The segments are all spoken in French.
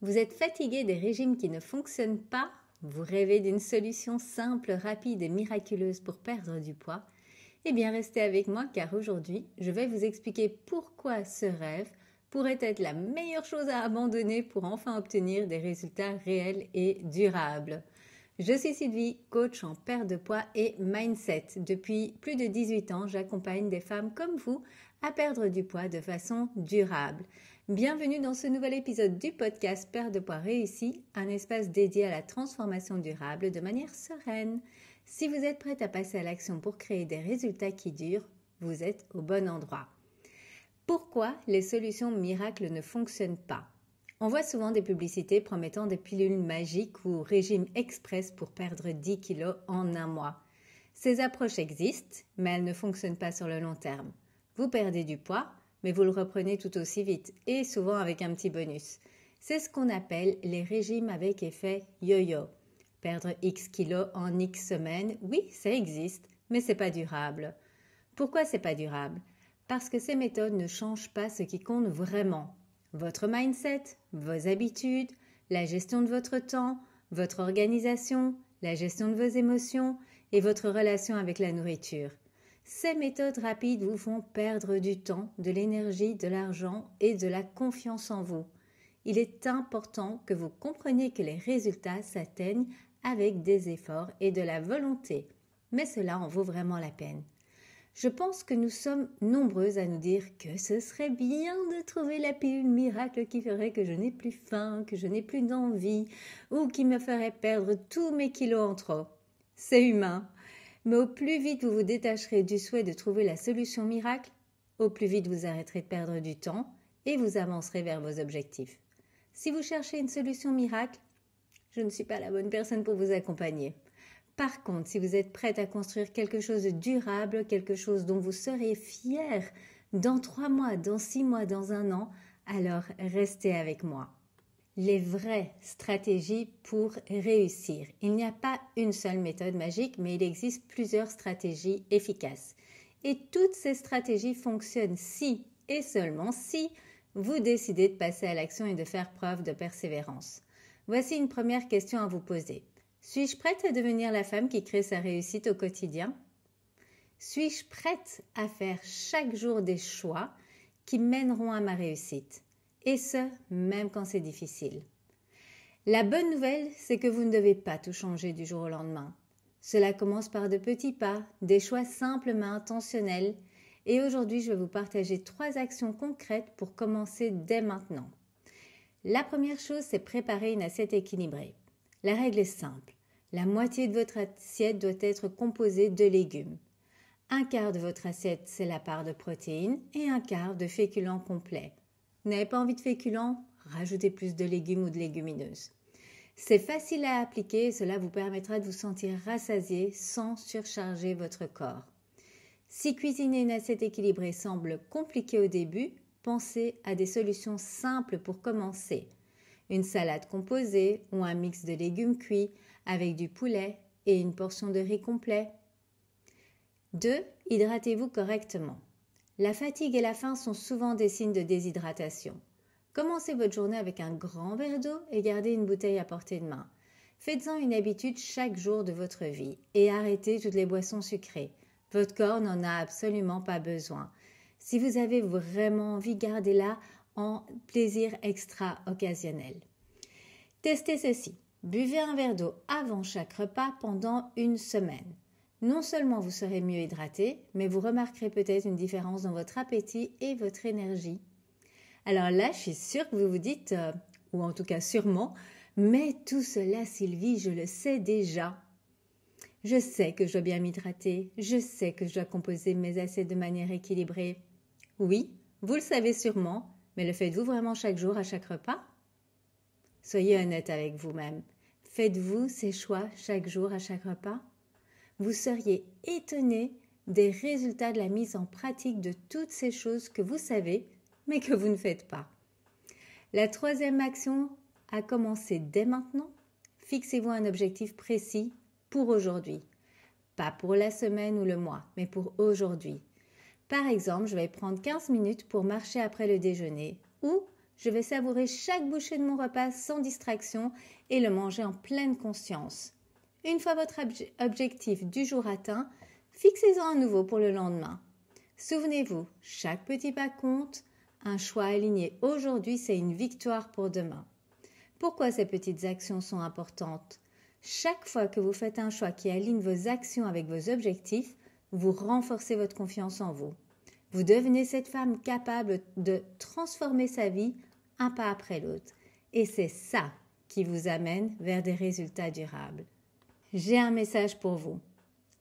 Vous êtes fatigué des régimes qui ne fonctionnent pas? Vous rêvez d'une solution simple, rapide et miraculeuse pour perdre du poids? Eh bien, restez avec moi car aujourd'hui, je vais vous expliquer pourquoi ce rêve pourrait être la meilleure chose à abandonner pour enfin obtenir des résultats réels et durables. Je suis Sylvie, coach en perte de poids et mindset. Depuis plus de 18 ans, j'accompagne des femmes comme vous à perdre du poids de façon durable. Bienvenue dans ce nouvel épisode du podcast Perte de poids réussi, un espace dédié à la transformation durable de manière sereine. Si vous êtes prête à passer à l'action pour créer des résultats qui durent, vous êtes au bon endroit. Pourquoi les solutions miracles ne fonctionnent pas? On voit souvent des publicités promettant des pilules magiques ou régimes express pour perdre 10 kilos en un mois. Ces approches existent, mais elles ne fonctionnent pas sur le long terme. Vous perdez du poids, mais vous le reprenez tout aussi vite et souvent avec un petit bonus. C'est ce qu'on appelle les régimes avec effet yo-yo. Perdre X kilos en X semaines, oui, ça existe, mais c'est pas durable. Pourquoi c'est pas durable? Parce que ces méthodes ne changent pas ce qui compte vraiment. Votre mindset, vos habitudes, la gestion de votre temps, votre organisation, la gestion de vos émotions et votre relation avec la nourriture. Ces méthodes rapides vous font perdre du temps, de l'énergie, de l'argent et de la confiance en vous. Il est important que vous compreniez que les résultats s'atteignent avec des efforts et de la volonté. Mais cela en vaut vraiment la peine. Je pense que nous sommes nombreuses à nous dire que ce serait bien de trouver la pilule miracle qui ferait que je n'ai plus faim, que je n'ai plus d'envie ou qui me ferait perdre tous mes kilos en trop. C'est humain. Mais au plus vite vous vous détacherez du souhait de trouver la solution miracle, au plus vite vous arrêterez de perdre du temps et vous avancerez vers vos objectifs. Si vous cherchez une solution miracle, je ne suis pas la bonne personne pour vous accompagner. Par contre, si vous êtes prête à construire quelque chose de durable, quelque chose dont vous serez fier dans 3 mois, dans 6 mois, dans 1 an, alors restez avec moi. Les vraies stratégies pour réussir. Il n'y a pas une seule méthode magique, mais il existe plusieurs stratégies efficaces. Et toutes ces stratégies fonctionnent si et seulement si vous décidez de passer à l'action et de faire preuve de persévérance. Voici une première question à vous poser. Suis-je prête à devenir la femme qui crée sa réussite au quotidien? Suis-je prête à faire chaque jour des choix qui mèneront à ma réussite? Et ce, même quand c'est difficile. La bonne nouvelle, c'est que vous ne devez pas tout changer du jour au lendemain. Cela commence par de petits pas, des choix simples mais intentionnels. Et aujourd'hui, je vais vous partager 3 actions concrètes pour commencer dès maintenant. La première chose, c'est préparer une assiette équilibrée. La règle est simple. La moitié de votre assiette doit être composée de légumes. 1/4 de votre assiette, c'est la part de protéines et 1/4 de féculents complets. Vous n'avez pas envie de féculents? Rajoutez plus de légumes ou de légumineuses. C'est facile à appliquer et cela vous permettra de vous sentir rassasié sans surcharger votre corps. Si cuisiner une assiette équilibrée semble compliqué au début, pensez à des solutions simples pour commencer. Une salade composée ou un mix de légumes cuits avec du poulet et une portion de riz complet. 2. Hydratez-vous correctement. La fatigue et la faim sont souvent des signes de déshydratation. Commencez votre journée avec un grand verre d'eau et gardez une bouteille à portée de main. Faites-en une habitude chaque jour de votre vie et arrêtez toutes les boissons sucrées. Votre corps n'en a absolument pas besoin. Si vous avez vraiment envie, gardez-la en plaisir extra occasionnel. Testez ceci. Buvez un verre d'eau avant chaque repas pendant 1 semaine. Non seulement vous serez mieux hydraté, mais vous remarquerez peut-être une différence dans votre appétit et votre énergie. Alors là, je suis sûre que vous vous dites, ou en tout cas sûrement, mais tout cela, Sylvie, je le sais déjà. Je sais que je dois bien m'hydrater, je sais que je dois composer mes assiettes de manière équilibrée. Oui, vous le savez sûrement, mais le faites-vous vraiment chaque jour à chaque repas? Soyez honnête avec vous-même. Faites-vous ces choix chaque jour à chaque repas? Vous seriez étonné des résultats de la mise en pratique de toutes ces choses que vous savez, mais que vous ne faites pas. La 3e action à commencer dès maintenant, fixez-vous un objectif précis pour aujourd'hui. Pas pour la semaine ou le mois, mais pour aujourd'hui. Par exemple, je vais prendre 15 minutes pour marcher après le déjeuner ou Je vais savourer chaque bouchée de mon repas sans distraction et le manger en pleine conscience. Une fois votre objectif du jour atteint, fixez-en un nouveau pour le lendemain. Souvenez-vous, chaque petit pas compte. Un choix aligné aujourd'hui, c'est une victoire pour demain. Pourquoi ces petites actions sont importantes? Chaque fois que vous faites un choix qui aligne vos actions avec vos objectifs, vous renforcez votre confiance en vous. Vous devenez cette femme capable de transformer sa vie un pas après l'autre. Et c'est ça qui vous amène vers des résultats durables. J'ai un message pour vous.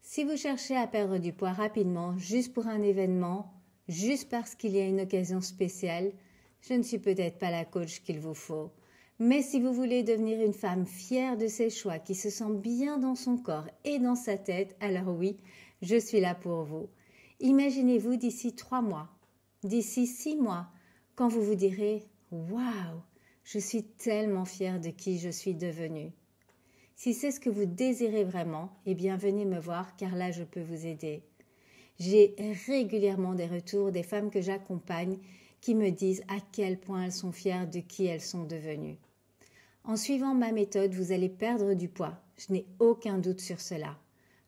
Si vous cherchez à perdre du poids rapidement, juste pour un événement, juste parce qu'il y a une occasion spéciale, je ne suis peut-être pas la coach qu'il vous faut. Mais si vous voulez devenir une femme fière de ses choix, qui se sent bien dans son corps et dans sa tête, alors oui, je suis là pour vous. Imaginez-vous d'ici 3 mois, d'ici 6 mois, quand vous vous direz « Waouh, je suis tellement fière de qui je suis devenue ». Si c'est ce que vous désirez vraiment, eh bien venez me voir car là je peux vous aider. J'ai régulièrement des retours des femmes que j'accompagne qui me disent à quel point elles sont fières de qui elles sont devenues. En suivant ma méthode, vous allez perdre du poids. Je n'ai aucun doute sur cela.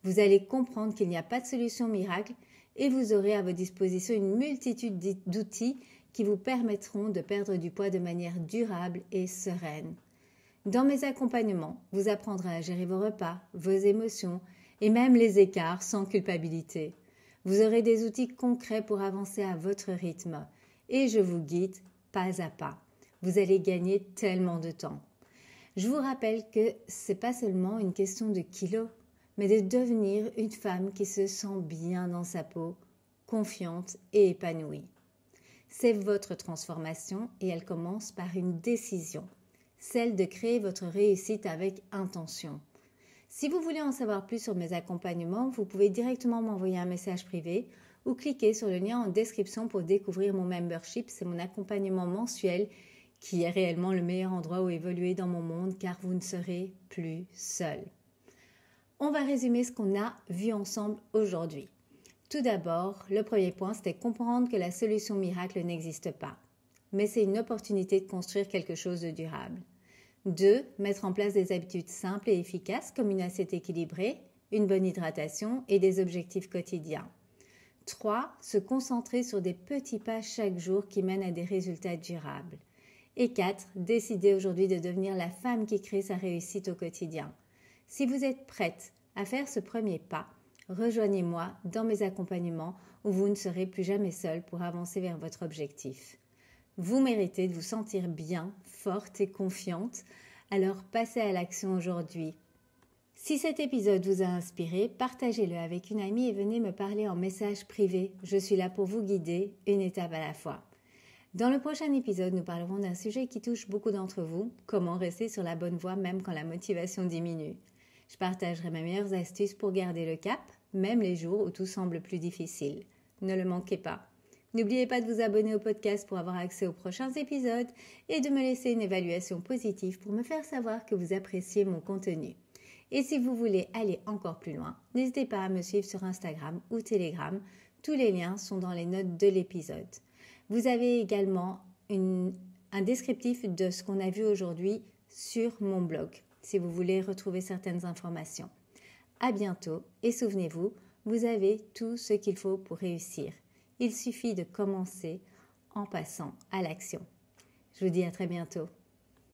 Vous allez comprendre qu'il n'y a pas de solution miracle et vous aurez à votre disposition une multitude d'outils qui vous permettront de perdre du poids de manière durable et sereine. Dans mes accompagnements, vous apprendrez à gérer vos repas, vos émotions et même les écarts sans culpabilité. Vous aurez des outils concrets pour avancer à votre rythme et je vous guide pas à pas. Vous allez gagner tellement de temps. Je vous rappelle que ce n'est pas seulement une question de kilos, mais de devenir une femme qui se sent bien dans sa peau, confiante et épanouie. C'est votre transformation et elle commence par une décision, celle de créer votre réussite avec intention. Si vous voulez en savoir plus sur mes accompagnements, vous pouvez directement m'envoyer un message privé ou cliquer sur le lien en description pour découvrir mon membership. C'est mon accompagnement mensuel qui est réellement le meilleur endroit où évoluer dans mon monde car vous ne serez plus seul. On va résumer ce qu'on a vu ensemble aujourd'hui. Tout d'abord, le premier point, c'était comprendre que la solution miracle n'existe pas. Mais c'est une opportunité de construire quelque chose de durable. 2. Mettre en place des habitudes simples et efficaces comme une assiette équilibrée, une bonne hydratation et des objectifs quotidiens. 3. Se concentrer sur des petits pas chaque jour qui mènent à des résultats durables. Et 4. Décider aujourd'hui de devenir la femme qui crée sa réussite au quotidien. Si vous êtes prête à faire ce premier pas, rejoignez-moi dans mes accompagnements où vous ne serez plus jamais seule pour avancer vers votre objectif. Vous méritez de vous sentir bien, forte et confiante, alors passez à l'action aujourd'hui. Si cet épisode vous a inspiré, partagez-le avec une amie et venez me parler en message privé. Je suis là pour vous guider, une étape à la fois. Dans le prochain épisode, nous parlerons d'un sujet qui touche beaucoup d'entre vous, comment rester sur la bonne voie même quand la motivation diminue. Je partagerai mes meilleures astuces pour garder le cap, même les jours où tout semble plus difficile. Ne le manquez pas. N'oubliez pas de vous abonner au podcast pour avoir accès aux prochains épisodes et de me laisser une évaluation positive pour me faire savoir que vous appréciez mon contenu. Et si vous voulez aller encore plus loin, n'hésitez pas à me suivre sur Instagram ou Telegram. Tous les liens sont dans les notes de l'épisode. Vous avez également un descriptif de ce qu'on a vu aujourd'hui sur mon blog, si vous voulez retrouver certaines informations. À bientôt et souvenez-vous, vous avez tout ce qu'il faut pour réussir. Il suffit de commencer en passant à l'action. Je vous dis à très bientôt.